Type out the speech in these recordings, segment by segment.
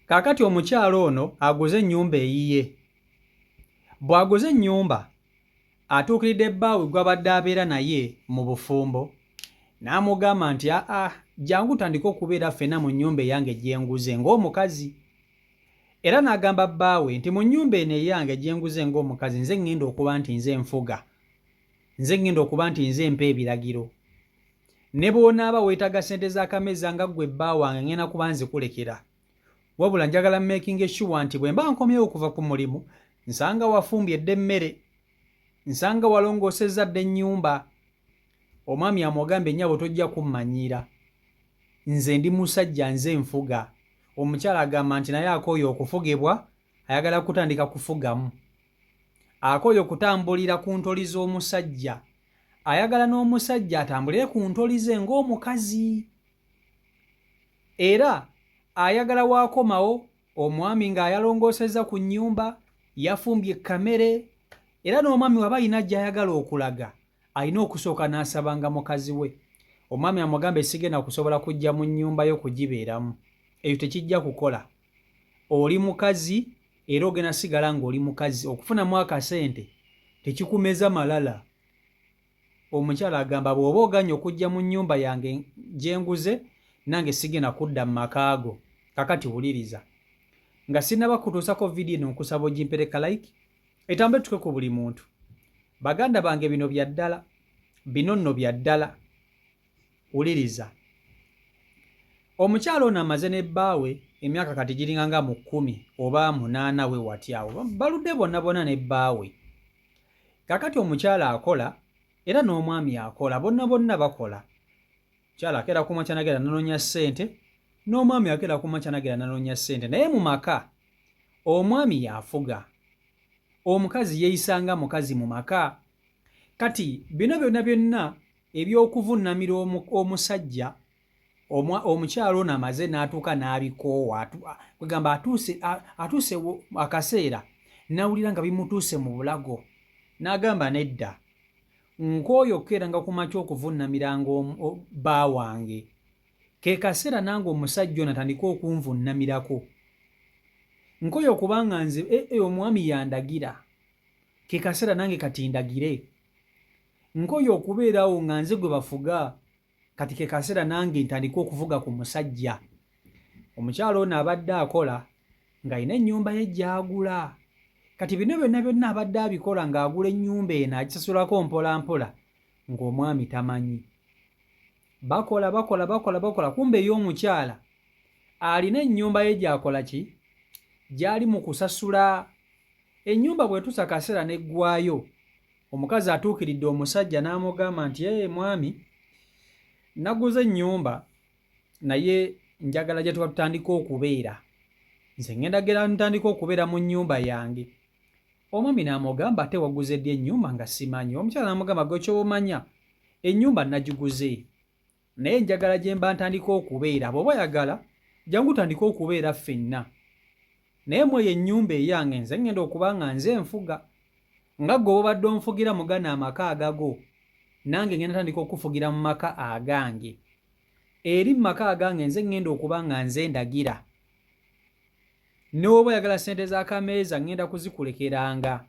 Kaakati omukyalo ono aguze ennyumba eyiye. Bw'aguze ennyumba atuukiridde bbaawe gw'abadde abeera naye mu bufumbo n'amugamba nti jangu tandika okubeera ffenna mu nnyumba eyange gye nguze ng'omukazi. Era n'agamba bbaawe nti mu nnyumba eno eyange gye nguze ng'omukazi nze ŋŋenda okuba nti nze nfuga, nze ŋŋenda okuba nti nze mpa ebiragiro. Ne bw'onaaba weetaaga ssente z'akameza nga ggwe bba wange ŋŋenda kuba nzikulekera. Wabula njagala making sure nti bwe mba nkomyewo okuva ku mulimu nsanga wafumbye dde emmere, nsanga walongoosezza dde ennyumba. Omwami amugambye nnyabo tojja kummanyiira, nze ndi musajja, nze nfuga. Omukyala agamba nti naye akooye okufugibwa, ayagala kutandika kufugamu. Akooye okutambulira ku ntoli z'omusajja, ayagala n'omusajja atambulire ku ntoli ze ng'omukazi. Era ayagala waakomawo omwami ng'ayalongoosezza ku nnyumba, yafumbye kamere. Era n'omwami waba alina gy'ayagala okulaga alina okusooka n'asabanga mukazi we. Omwami amugambe sigenda kusobola kujja mu nnyumba yo kugibeeramu, eyo tekijja kukola. Oli mukazi era ogenda sigala ng'oli mukazi, okufunamu akasente tekikumeza malala. Omukyala agamba bw'oba oganye okujja mu nnyumba yange gye nguze, nange sigenda kudda mu makaago. Kakati wuliriza, nga sinnaba kutuusako vidiyo eno nkusaba ogimpereka like etambule tuke ku buli muntu. Baganda bange bino bya ddala, bino nno bya ddala. Wuliriza, omukyala ono amaze ne bbaawe emyaka kati giringa nga mu 10 oba 8 we watyawo, baludde bonna bonna ne bbaawe. Kakati omukyala akola era n'omwami akola, bonna bonna bakola. Omukyala akeera ku makya nagenda nanoonya ssente, n'omwami akeera ku makya nagenda nanoonya ssente. Naye mu maka omwami yafuga, omukazi yeeyisanga mukazi mu maka. Kati bino byonna byonna eby'okuvunnamira omusajja, omukyalo ono amaze n'atuuka n'abikoowa, kwegamba atuuse akaseera n'awulira nga bimutuuse mu bulago. N'agamba nedda, nkooyo okkeeranga ku makya okuvunnamiranga bba wange, ke kaseera nange omusajja ono atandika okunvunnamirako. Nkooyo okubanga nze omwami yandagira, ke kaseera nange kati ndagire. Nkooyo okubeerawo nga nze gwe bafuga, kati ke kaseera nange ntandika okuvuga ku musajja. Omukyalo ono abadde akola ng'alina ennyumba ye gy'agula. Kati bino byonna byonna abadde abikola ng'agula ennyumba eno agisasulako mpola mpola, ng'omwami tamanyi. Bakola bakola bakola bakola, kumbe y'omukyala alina ennyumba ye gy'akola ki? Gy'ali mu kusasula. Ennyumba bw'etuusa akaseera n'eggwayo, omukazi atuukiridde omusajja n'amugamba nti mwami, naguze ennyumba naye njagala gye tuba tutandika okubeera, nze ŋŋenda gera ntandika okubeera mu nnyumba yange. Omwami n'amugamba ate waguze ddi ennyumba nga simanyi? Omukyala n'amugamba gwe ky'omanya, ennyumba nagiguze naye njagala gye mba ntandika okubeera. Bw'oba oyagala jangu tandika okubeera ffenna, naye mu eyo ennyumba eyange nze ŋŋenda okuba nga nze nfuga. Nga ggwe obadde onfugira mugana amaka agago, nange ŋŋenda tandika okufugira mu maka agange. Eri mu maka agange nze ŋŋenda okuba nga nze ndagira. N'oba oyagala ssente z'akameeza ŋŋenda kuzikulekeranga.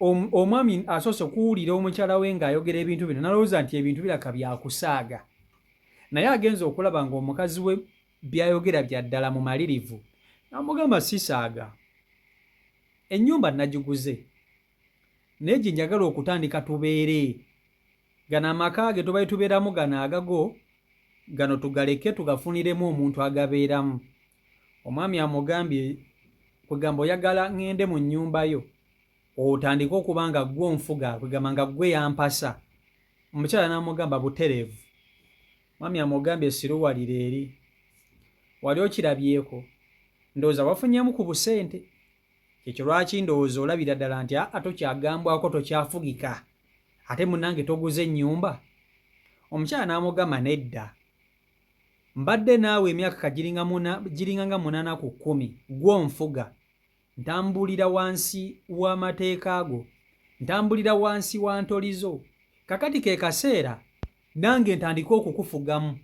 Omwami asoose okuwulira omukyala we ng'ayogera ebintu bino n'alowooza nti ebintu biraka byakusaaga, naye agenza okulaba ng'omukazi we by'ayogera bya ddala mu malirivu. N'amugamba sisaaga, ennyumba nagiguze naye gye njagala okutandika tubeere. Gano amaka ge tubaye tubeeramu gano agago, gano tugaleke tugafuniremu omuntu agabeeramu. Omwami amugambye kwegamba oyagala ŋŋende mu nnyumba yo otandike okuba nga ggwe onfuga, kwegamba nga ggwe yampasa. Omukyala n'amugamba butereevu. Mwami amugambye siruwalira eri, wali okirabyeko, ndowooza wafunyemu ku busente. Ekyo lwaki ndowooza olabira ddala nti tokyagambwako, tokyafugika, ate munnange toguze ennyumba? Omukyala n'amugamba nedda, mbadde naawe emyaka giringa nga 8 ku 10, gwe onfuga, ntambulira wansi w'amateeka go, ntambulira wansi wa ntoli zo. Kakati ke kaseera nange ntandika okukufugamu,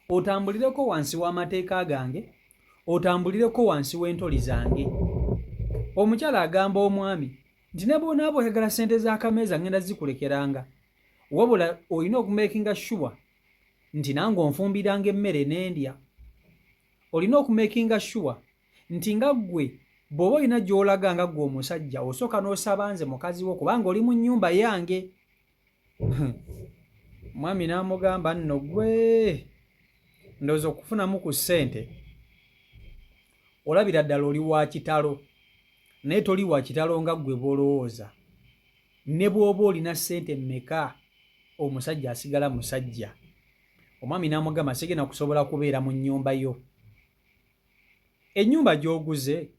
otambulireko wansi w'amateeka gange, otambulireko wansi w'entoli zange. Omukyala agamba omwami nti ne bw'onaaba oyagala ssente z'akameeza ngenda zikulekeranga, wabula olina okumeekinga sure nti nange onfumbiranga emmere n'endya. Olina okumeekinga sure nti nga ggwe bw'oba olina gy'olaga nga ggwe omusajja osooka n'osaba nze mukazi wo kubanga oli mu nnyumba yange. Mwami n'amugamba nno ggwe ndowooza okufunamu ku ssente olabira ddala oli wa kitalo, naye toli wa kitalo nga ggwe bw'olowooza. Ne bw'oba olina ssente mmeka omusajja asigala musajja. Omwami n'amugamba sigenda kusobola kubeera mu nnyumba yo. Ennyumba gy'oguze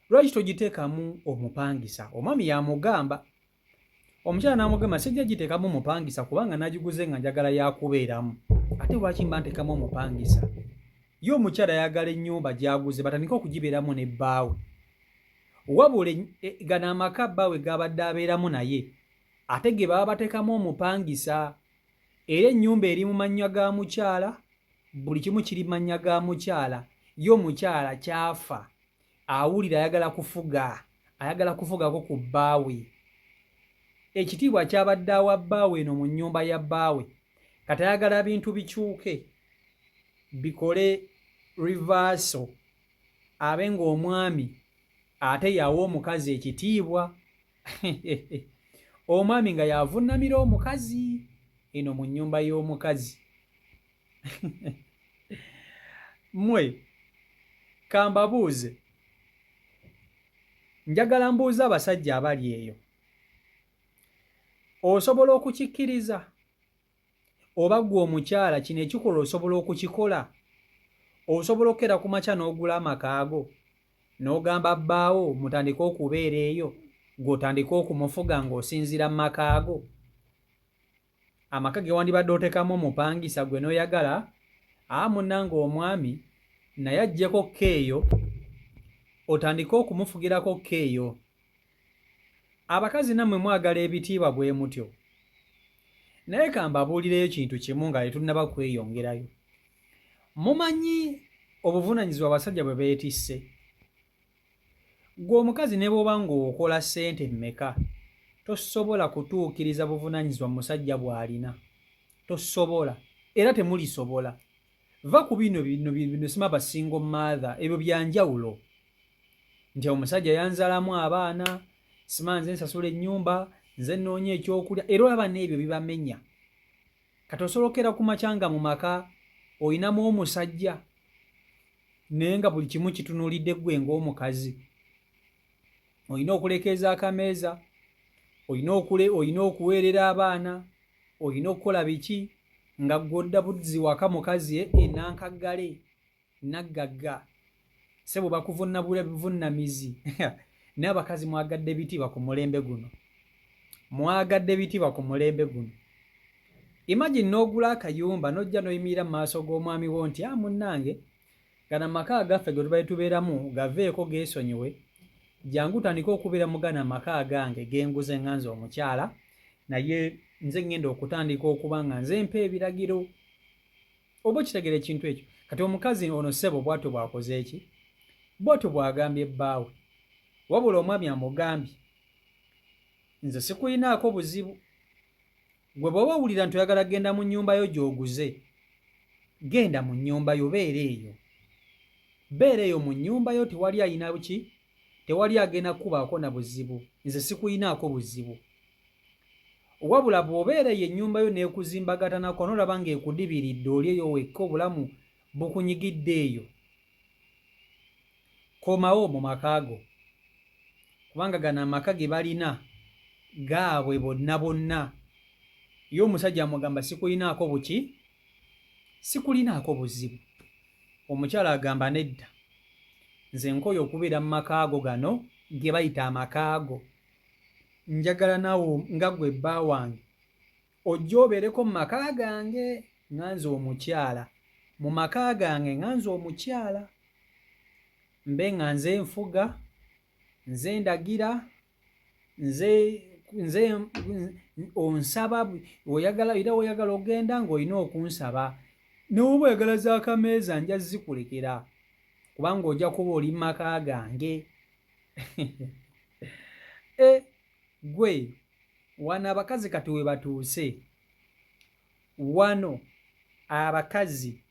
lwaki togiteekamu omupangisa? Omwami yamugamba. Omukyala n'amugamba sijja giteekamu omupangisa kubanga nagiguze nga njagala yakubeeramu, ate lwaki mba nteekamu omupangisa? Ye omukyala ayagala ennyumba gy'aguze batandike okugibeeramu ne bbaawe, wabula gano amaka bbaawe g'abadde abeeramu naye ate ge baba bateekamu omupangisa. Era ennyumba eri mu mannya ga mukyala, buli kimu kiri mu mannya ga mukyala. Ye omukyala kyafa awulira ayagala kufugako ku bbaawe. Ekitiibwa kyabadde awa bbaawe eno mu nnyumba ya bbaawe kati ayagala bintu bikyuke bikole reversal, abe ng'omwami ate yawa omukazi ekitiibwa. Omwami nga yavunnamira omukazi eno mu nnyumba y'omukazi. Mmwe kambabuuze, njagala mbuuze abasajja abali eyo, osobola okukikkiriza? Oba ggwe omukyala kino ekikola osobola okukikola? Osobola okukera ku makya n'ogula amakaago n'ogamba bbaawo mutandike okubeera eyo, gw'otandike okumufuga ng'osinziira mu makaago? Amaka ge wandibadde oteekamu omupangisa gwe n'oyagala munnange omwami naye aggyeko keeyo otandike okumufugirako keeyo. Abakazi nammwe mwagala ebitiibwa bwe mutyo, naye kambabuulireyo kintu kimu nga tetunnaba kweyongerayo. Mumanyi obuvunaanyizibwa abasajja bwe beetisse? Gwe omukazi ne bw'oba ng'okola ssente mmeka tosobola kutuukiriza buvunaanyizibwa musajja bw'alina. Tosobola era temulisobola. Va ku bino sima basingo mother, ebyo byanjawulo. Nti omusajja yanzalamu abaana, sima nze nsasula ennyumba, nze nnoonya ekyokulya, era olaba n'ebyo bibamenya. Kati osolokera ku makyanga mu maka oyinamu omusajja naye nga buli kimu kitunuulidde ggwe ng'omukazi. Olina okulekeeza akameeza, olina okuweerera abaana, olina okukola biki nga gw'odda budzi waka mukazi enankaggale naggagga sebo bakuvunnabula bivunnamizi. Naye abakazi mwagadde bitiibwa ku mulembe guno, mwagadde bitiibwa ku mulembe guno. Imagine n'ogula akayumba n'ojja n'oyimirira mu maaso g'omwami wo nti munnange gana amaka agaffe ge tubaye tubeeramu gaveeko geesonyiwe, jangu tandika okubeera mu gano amaka agange genguze nganze omukyala, naye nze ngenda okutandika okuba nga nze mpa ebiragiro. Oba okitegera ekintu ekyo? Kati omukazi ono ssebo bw'atyo bw'akoze eki? Bw'atyo bw'agambye bbaawe, wabula omwami amugambye nze sikuyinaako buzibu. Gwe bw'oba owulira nti oyagala genda mu nnyumba yo gy'oguze, genda mu nnyumba yo, beera eyo mu nnyumba yo, tewali ayina ki, tewali agenda kubaako na buzibu. Nze sikuyinaako buzibu. Wabula bw'obeera eyo ennyumba yo n'ekuzimbagatanako n'olaba ng'ekudibiridde oli eyo wekka obulamu bukunyigidde eyo, komawo mu makaago, kubanga gano amaka ge balina gaabwe bonna. Ye omusajja amugamba sikuyinaako buki, sikulinaako buzibu. Omukyala agamba nedda, nze nkoye okubeera mu makaago gano ge bayita amakaago. Njagala naawe nga ggwe bba wange ojja obeereko mu maka gange nganze omukyala, mu maka gange nganze omukyala, mbe nga nze nfuga, nze ndagira, nze onsaba oyagala, era oyagala ogenda ng'olina okunsaba, n'oba oyagala z'akameeza nja zikulekera. kubanga ojja kuba oli maka gange. Gwe wano abakazi kati we batuuse, wano abakazi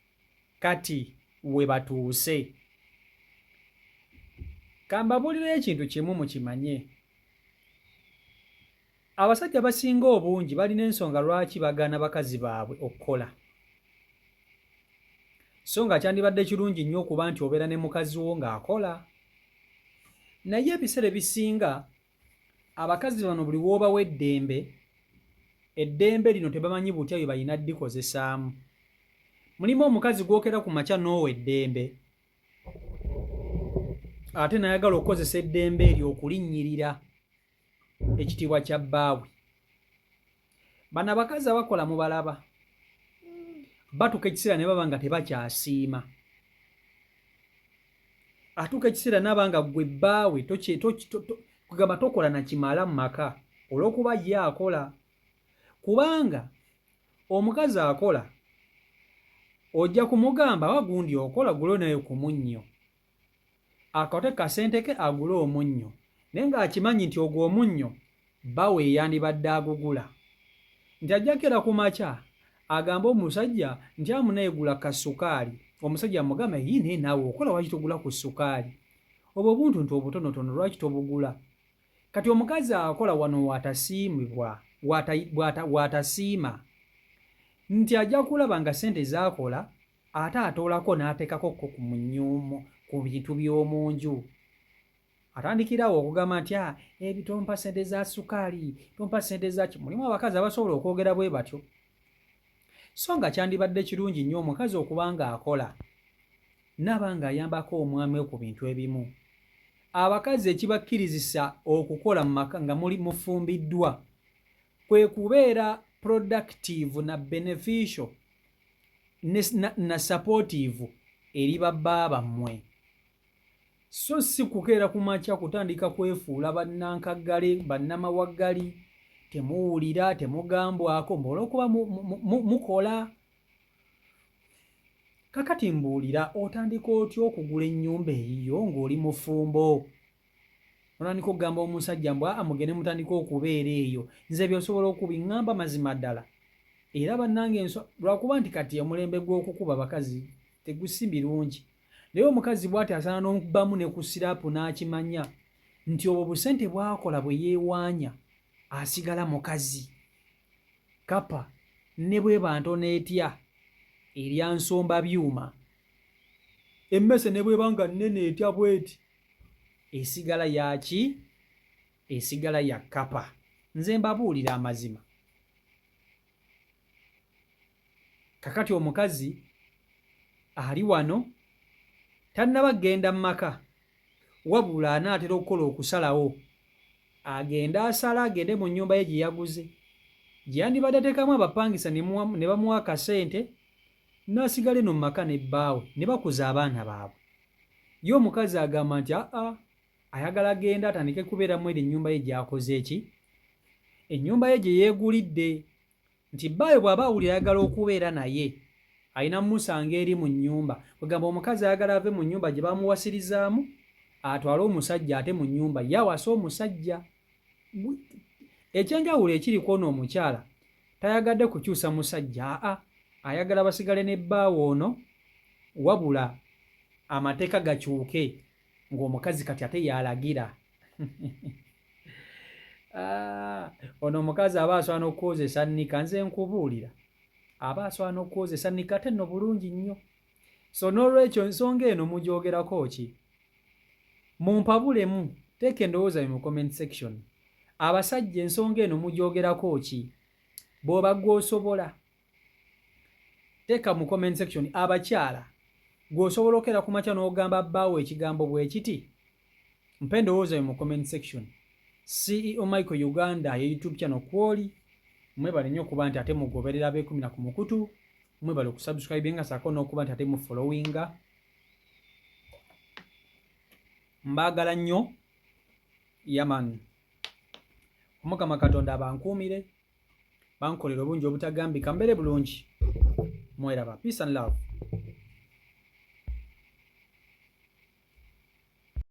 kati we batuuse. Kambabuulira ekintu kimu mukimanye, abasajja basinga obungi balina ensonga lwaki bagaana bakazi baabwe okukola. So nga kyandibadde kirungi nnyo okuba nti obeera ne mukazi wo ng'akola, naye ebiseera ebisinga abakazi bano buli w'obawa eddembe lino tebamanyi butya bye balina ddikozesaamu. Mulimu omukazi gwokera ku makya n'owa eddembe, ate nayagala okukozesa eddembe eryo okulinnyirira ekitiibwa kya bbaawe. Bano abakazi abakola mubalaba, batuuka ekiseera ne baba nga tebakyasiima. Atuuka ekiseera n'aba nga ggwe bbaawe kugamba tokola na kimala mu maka olw'okuba ye akola. Kubanga omukazi akola ojja kumugamba wagundi okola gule naye ku munnyo, akate kasente ke agule omunnyo, naye ng'akimanyi nti ogwo omunnyo bbaawe yandibadde agugula, nti ajjakera ku makya agamba omusajja nti amuneegula ka ssukaali. Omusajja amugamba yii naye naawe okola lwaki togula ku ssukaali, obwo obuntu nti obutonotono lwaki tobugula? Kati omukazi akola wano waatasiima nti ajja kulaba nga ssente z'akola ate atoolako n'ateekako ku munyuumu ku bintu by'omu nju. Atandikirawo okugamba nti tompa ssente za ssukaali, tompa ssente zaki. Mulimu abakazi abasobola okwogera bwe batyo. So nga kyandibadde kirungi nnyo omukazi okuba ng'akola n'aba ng'ayambako omwami we ku bintu ebimu. Abakazi ekibakkirizisa okukola mu maka nga mufumbiddwa kwe kubeera productive na beneficial na supportive eri babba bammwe, so si kukeera ku makya kutandika kwefuula bannankaggale bannamawaggali, temuwulira temugambwako olw'okuba mukola. Kakati mbuulira, otandika otya okugula ennyumba eyiyo ng'oli mufumbo? Otandika okugamba omusajja mbu mugende mutandika okubeera eyo, nze by'osobola okubiŋŋamba mazima ddala. Era bannange lwakuba nti kati omulembe gw'okukuba bakazi tegusi birungi, naye omukazi bw'ati asaana n'okubamu ne ku siraapu n'akimanya nti obwo busente bw'akola bwe yeewaanya asigala mukazi. Kapa ne bw'eba ntono etya erya nsomba byuma, emmese ne bw'eba nga nnene etya bw'eti, esigala yaki? Esigala ya kapa. Nze mbabuulira amazima. Kakati omukazi ali wano tannaba genda mu maka, wabula anaatera okukola okusalawo agenda asala agende mu nnyumba ye gye yaguze, gye yandibadde ateekamu abapangisa ne bamuwa akasente n'asigala eno mu maka ne bbaawe ne bakuza abaana baabwe. Ye omukazi agamba nti ayagala agenda atandike kubeeramu eri ennyumba ye gy'akoze eki, ennyumba ye gye yeegulidde, nti bbaawe bw'aba awulira ayagala okubeera naye alina mmusanga eri mu nnyumba. Kwegamba omukazi ayagala ave mu nnyumba gye bamuwasirizaamu atwale omusajja ate mu nnyumba ye awase omusajja. Ekyenjawulo ekiriko n'omukyala tayagadde kukyusa musajja, ayagala basigale ne bbaawe ono, wabula amateeka gakyuke ng'omukazi kati ate y'alagira. Ono omukazi aba asobola n'okukozesa nnika, nze nkubuulira aba asobola n'okukozesa nnika ate nno bulungi nnyo. So n'olwekyo ensonga eno mugyogerako ki? Mumpabulemu, teeka endowooza mu comment section. Abasajja ensonga eno mugyogerako ki? Bw'oba gw'osobola teeka mu comment section. Abakyala gw'osobola okera ku makya n'ogamba bbaawe ekigambo bwe kiti, mpa endowooza mu comment section. CEO Michael Uganda ye YouTube channel kwoli. Mwebale nnyo okuba nti ate mugoberera ab'ekumi na ku mukutu, mwebale okusubscribe nga saako n'okuba nti ate mu followinga. Mbaagala nnyo yaman. Omukama Katonda abankuumire, bankolera obungi obutagambika, mbeere bulungi. Mweraba. Peace and love.